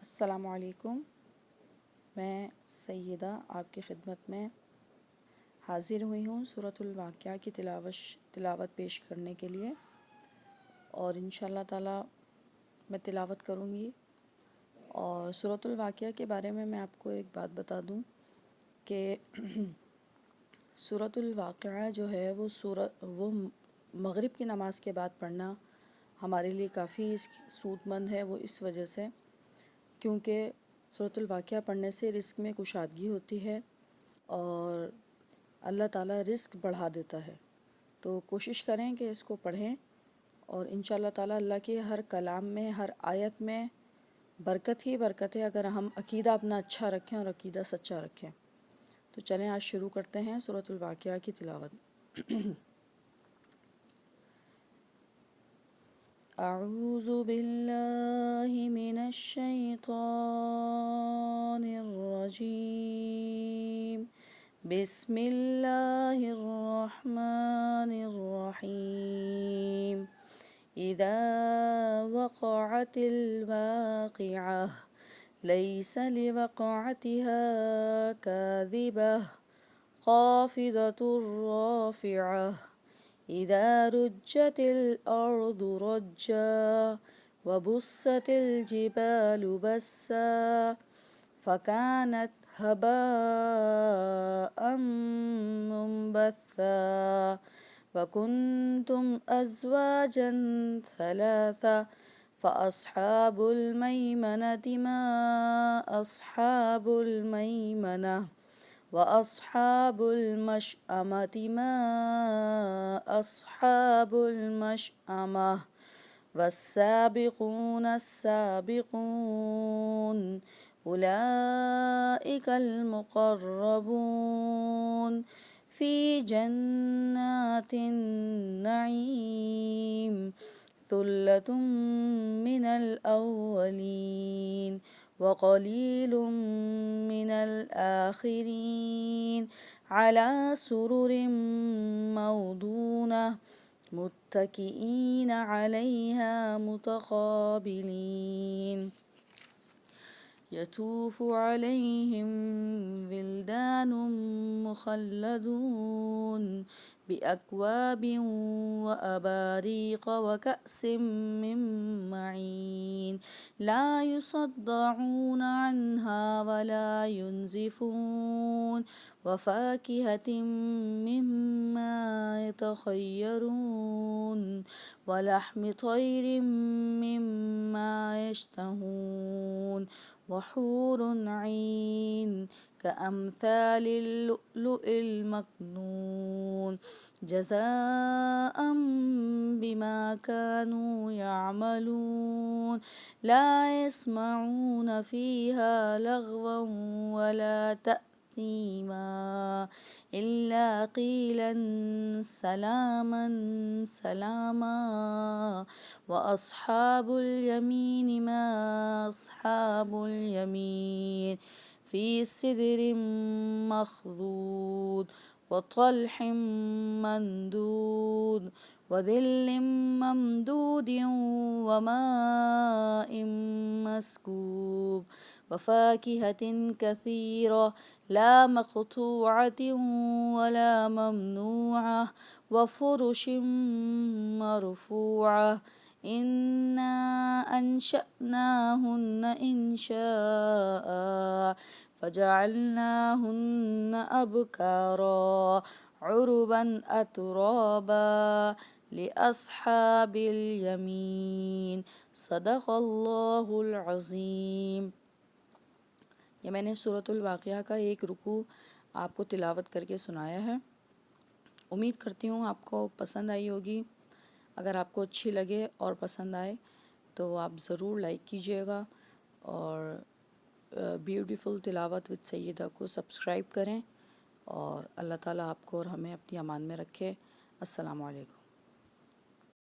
अस्सलामुअलैकुम। मैं सैयदा आपकी खिदमत में हाज़िर हुई हूँ सूरतुल वाक़िया की तिलावत पेश करने के लिए, और इंशाअल्लाह ताला मैं तिलावत करूँगी। और सूरतुल वाक़िया के बारे में मैं आपको एक बात बता दूँ कि सूरतुल वाक़िया जो है वो मग़रिब की नमाज़ के बाद पढ़ना हमारे लिए काफ़ी सूदमंद है। वो इस वजह से क्योंकि सूरतुल वाक़िया पढ़ने से रिज़्क़ में कुशादगी होती है और अल्लाह ताला रिज़्क़ बढ़ा देता है। तो कोशिश करें कि इसको पढ़ें और इंशाअल्लाह ताला अल्लाह के हर कलाम में, हर आयत में बरकत ही बरकत है, अगर हम अक़ीदा अपना अच्छा रखें और अक़ीदा सच्चा रखें। तो चलें आज शुरू करते हैं सूरतुल वाक़िया की तिलावत। अऊज़ु बिल्लाहि मिनश शैतानिर रजीम। बिस्मिल्लाहिर रहमानिर रहीम। इज़ा वक़अतिल वाक़िअह लैसा लिवक़अतिहा काज़िबह ख़ाफ़िज़तुर राफ़िअह। इज़ा रुज्जतिल अर्ज़ु रज्जा वबुस्सतिल जिबालु बस्सा फ़कानत हबाअम मुंबस्सा वकुन्तुम अज़वाजन सलासा फ़अस्हाबुल मैमनति मा अस्हाबुल मैमनह वअस्हाबुल मशअमति मा अस्हाबुल मशअमह वस्साबिक़ून अस्साबिक़ून उलाइकल मुक़र्रबून फ़ी जन्नातिन नईम सुल्लतुम मिनल अव्वलीन वक़लीलुम मिनल आखिरीन अला सुरुरिम मौदूना मुत्तकिईन अलैहा मुतक़ाबिलीन यतूफ़ु अलैहिम विल्दानुम मुख़ल्लदून बिअक्वाबिन व अबारीक़ व कअसिम मिन मईन ला युसद्दऊन अन्हा वला युनज़िफ़ून व फ़ाकिहतिन मिम्मा यतख़य्यरून व लहमि तयरिन मिम्मा यश्तहून व हूरुन ऐन कअम्सालिल लुअलुइल मकनून जज़ाअम बिमा कानू यअमलून ला यस्मऊन फ़ीहा लग़वन वला तअसीमा इल्ला क़ीलन सलामन सलामा व अस्हाबुल यमीन मा अस्हाबुल यमीन फ़ी सिदरिम मख़दूद व तल्हिम मंदूद व ज़िल्लिम ममदूदिन व माइन मस्कूब व फ़ाकिहतिन कसीरा ला मक़तूअतिन वला ममनूअह व फ़ुरुशिन मरफ़ूअह इन्ना अंशअनाहुन्न इंशाअ फ़जअलनाहुन्न अबकारा उरुबन अतराबा लिअस्हाबिल यमीन सदक़ल्लाहुल अज़ीम। ये मैंने सूरतुल वाक़िया का एक रुकू आपको तिलावत करके सुनाया है। उम्मीद करती हूँ आपको पसंद आई होगी। अगर आपको अच्छी लगे और पसंद आए तो आप ज़रूर लाइक कीजिएगा और ब्यूटीफुल तिलावत विद सैयदा को सब्सक्राइब करें। और अल्लाह ताला आपको और हमें अपनी अमान में रखे। अस्सलामु अलैकुम।